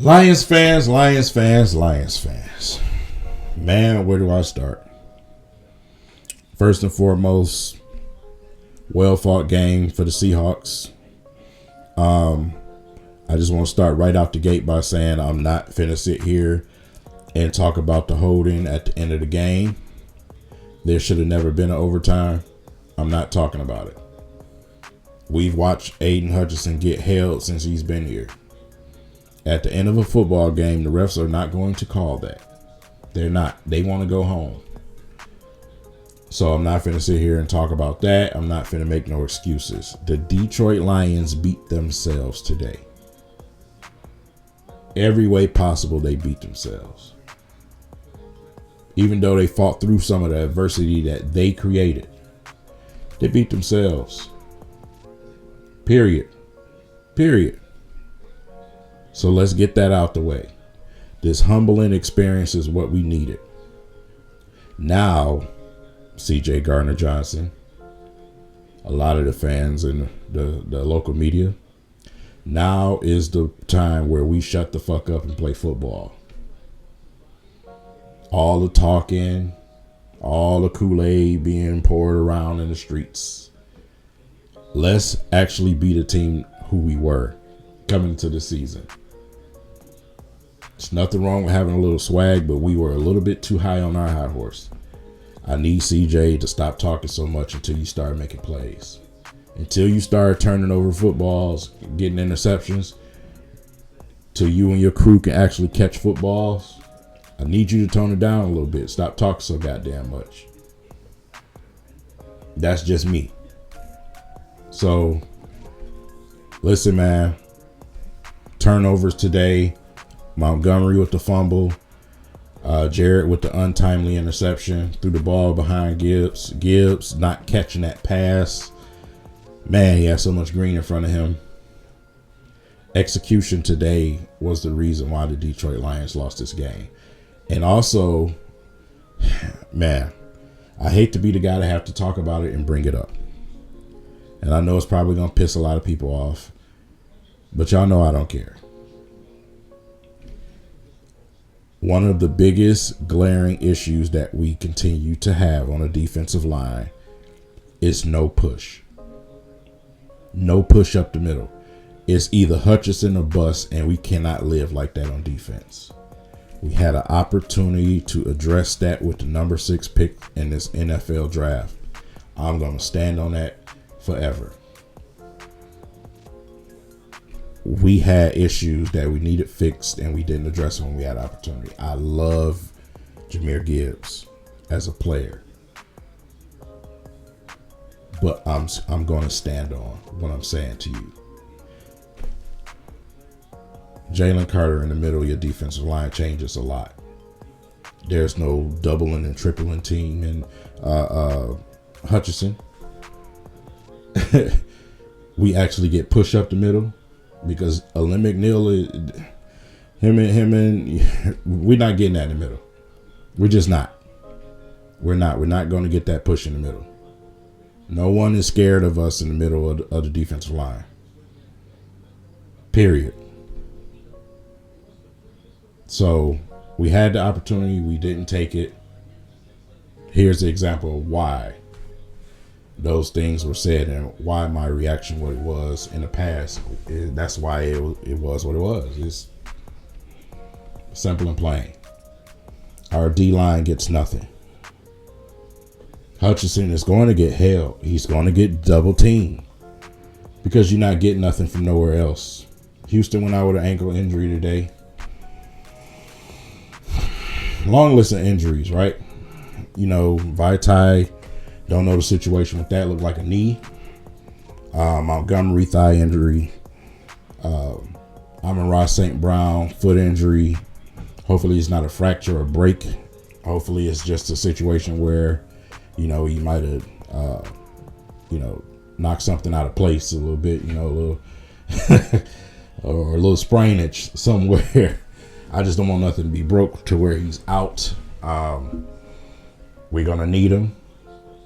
Lions fans. Man, where do I start? First and foremost, well-fought game for the Seahawks. I just want to start right out the gate by saying I'm not finna sit here and talk about the holding at the end of the game. There should have never been an overtime. I'm not talking about it. We've watched Aiden Hutchinson get held since he's been here. At the end of a football game, the refs are not going to call that. They're not. They want to go home. So I'm not finna sit here and talk about that. I'm not finna make no excuses. The Detroit Lions beat themselves today. Every way possible, they beat themselves. Even though they fought through some of the adversity that they created, they beat themselves. Period. So let's get that out the way. This humbling experience is what we needed. Now, C.J. Gardner-Johnson, a lot of the fans and the local media, now is the time where we shut the fuck up and play football. All the talking, all the Kool-Aid being poured around in the streets. Let's actually be the team who we were coming into the season. There's nothing wrong with having a little swag, but we were a little bit too high on our high horse. I need CJ to stop talking so much until you start making plays. Until you start turning over footballs, getting interceptions, till you and your crew can actually catch footballs, I need you to tone it down a little bit. Stop talking so goddamn much. That's just me. So, listen, man. Turnovers today. Montgomery with the fumble. Jarrett with the untimely interception. Threw the ball behind Gibbs. Gibbs not catching that pass. Man, he had so much green in front of him. Execution today was the reason why the Detroit Lions lost this game. And also, man, I hate to be the guy to have to talk about it and bring it up. And I know it's probably going to piss a lot of people off. But y'all know I don't care. One of the biggest glaring issues that we continue to have on a defensive line is no push. No push up the middle. It's either Hutchinson or bust, and we cannot live like that on defense. We had an opportunity to address that with the number 6 pick in this NFL draft. I'm going to stand on that forever. We had issues that we needed fixed, and we didn't address them when we had opportunity. I love Jahmyr Gibbs as a player, but I'm going to stand on what I'm saying to you. Jalen Carter in the middle of your defensive line changes a lot. There's no doubling and tripling team in Hutchinson. We actually get pushed up the middle because Alim McNeil, him and we're not getting that in the middle. We're just not. We're not going to get that push in the middle. No one is scared of us in the middle of the defensive line. Period. So we had the opportunity. We didn't take it. Here's the example of why those things were said and why my reaction what it was in the past. That's why it was what it was. It's simple and plain. Our D-line gets nothing. Hutchinson is going to get held. He's going to get double teamed because you're not getting nothing from nowhere else. Houston went out with an ankle injury today. Long list of injuries, right? You know, Vitae, don't know the situation with that. Looked like a knee. Montgomery, thigh injury. Amon-Ra St. Brown, foot injury. Hopefully it's not a fracture or break. Hopefully it's just a situation where, you know, he might have, knocked something out of place a little bit, a little, or a little sprainage somewhere. I just don't want nothing to be broke to where he's out. We're going to need him.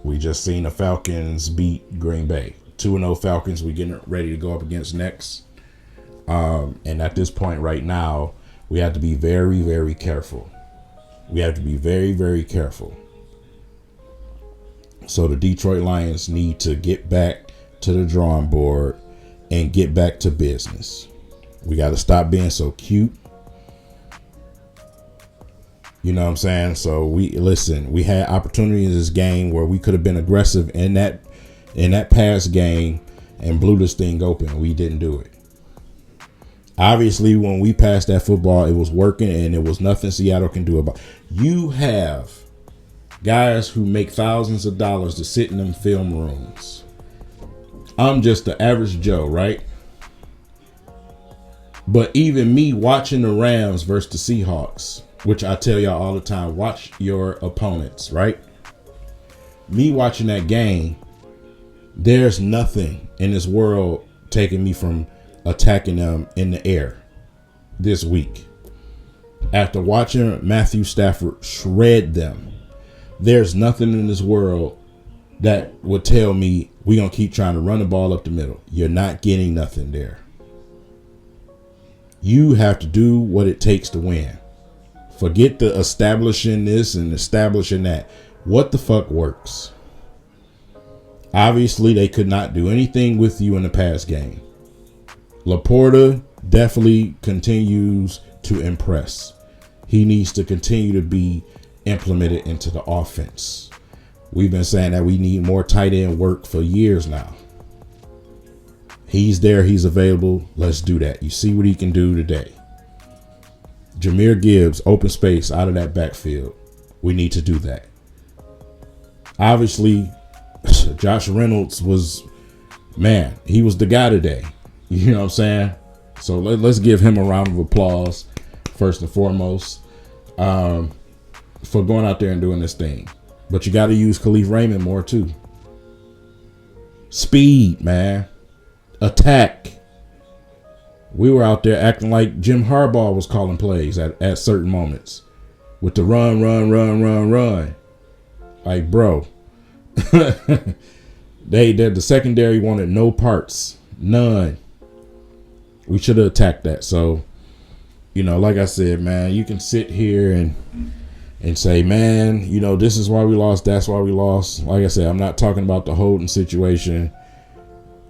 We just seen the Falcons beat Green Bay. 2-0 Falcons. We're getting ready to go up against next. And at this point right now, We have to be very, very careful. We have to be very, very careful. So the Detroit Lions need to get back to the drawing board and get back to business. We got to stop being so cute. You know what I'm saying? So we had opportunities in this game where we could have been aggressive in that past game and blew this thing open. We didn't do it. Obviously, when we passed that football, it was working and it was nothing Seattle can do about it. You have guys who make thousands of dollars to sit in them film rooms. I'm just the average Joe, right? But even me watching the Rams versus the Seahawks, which I tell y'all all the time, watch your opponents, right? Me watching that game, there's nothing in this world taking me from attacking them in the air this week. After watching Matthew Stafford shred them, there's nothing in this world that would tell me we're going to keep trying to run the ball up the middle. You're not getting nothing there. You have to do what it takes to win. Forget the establishing this and establishing that. What the fuck works? Obviously, they could not do anything with you in the past game. Laporta definitely continues to impress. He needs to continue to be implemented into the offense. We've been saying that we need more tight end work for years now. He's there. He's available. Let's do that. You see what he can do today. Jahmyr Gibbs, open space out of that backfield. We need to do that. Obviously, Josh Reynolds was, he was the guy today. You know what I'm saying? So let's give him a round of applause, first and foremost, for going out there and doing this thing. But you got to use Khalif Raymond more, too. Speed, man. Attack. We were out there acting like Jim Harbaugh was calling plays at certain moments with the run. Like, bro, the secondary wanted no parts, none. We should have attacked that. So, like I said, man, you can sit here and say, man, this is why we lost. That's why we lost. Like I said, I'm not talking about the Holden situation.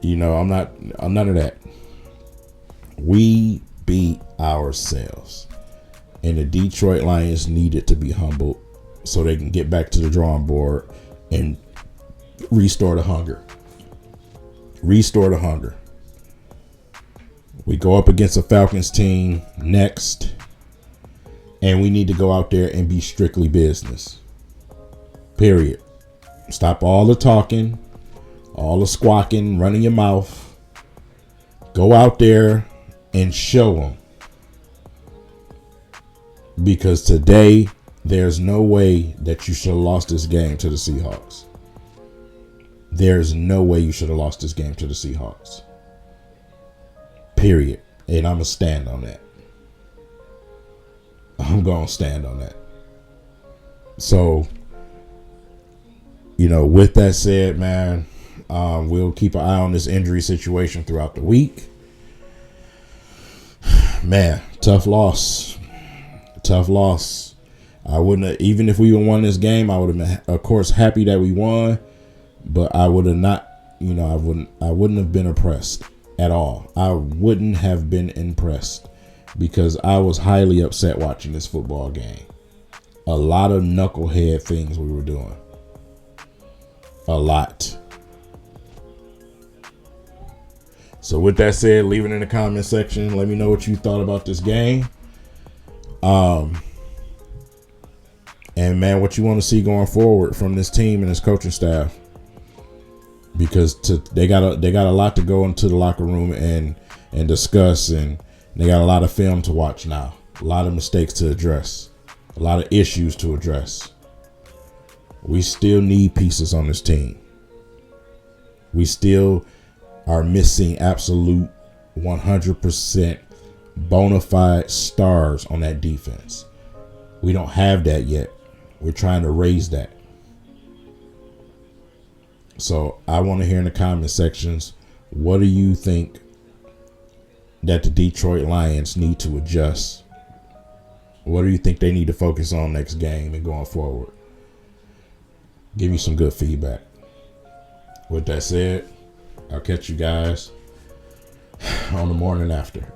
I'm none of that. We beat ourselves, and the Detroit Lions needed to be humbled so they can get back to the drawing board and restore the hunger. Restore the hunger. We go up against a Falcons team next, and we need to go out there and be strictly business. Period. Stop all the talking, all the squawking, running your mouth. Go out there and show them. Because today, there's no way that you should have lost this game to the Seahawks. There's no way you should have lost this game to the Seahawks. Period. And I'm going to stand on that. I'm going to stand on that. So, with that said, man, we'll keep an eye on this injury situation throughout the week. Man, tough loss. I wouldn't have, even if we won this game, I would have been, of course, happy that we won, but I would have not, I wouldn't have been impressed at all. I wouldn't have been impressed because I was highly upset watching this football game. A lot of knucklehead things we were doing. A lot. So with that said, leave it in the comment section. Let me know what you thought about this game. And man, what you want to see going forward from this team and this coaching staff. Because they got a lot to go into the locker room and discuss, and they got a lot of film to watch now. A lot of mistakes to address. A lot of issues to address. We still need pieces on this team. We still are missing absolute 100% bona fide stars on that defense. We don't have that yet. We're trying to raise that. So I want to hear in the comment sections, what do you think that the Detroit Lions need to adjust What do you think they need to focus on next game and going forward? Give me some good feedback. With that said, I'll catch you guys on the morning after.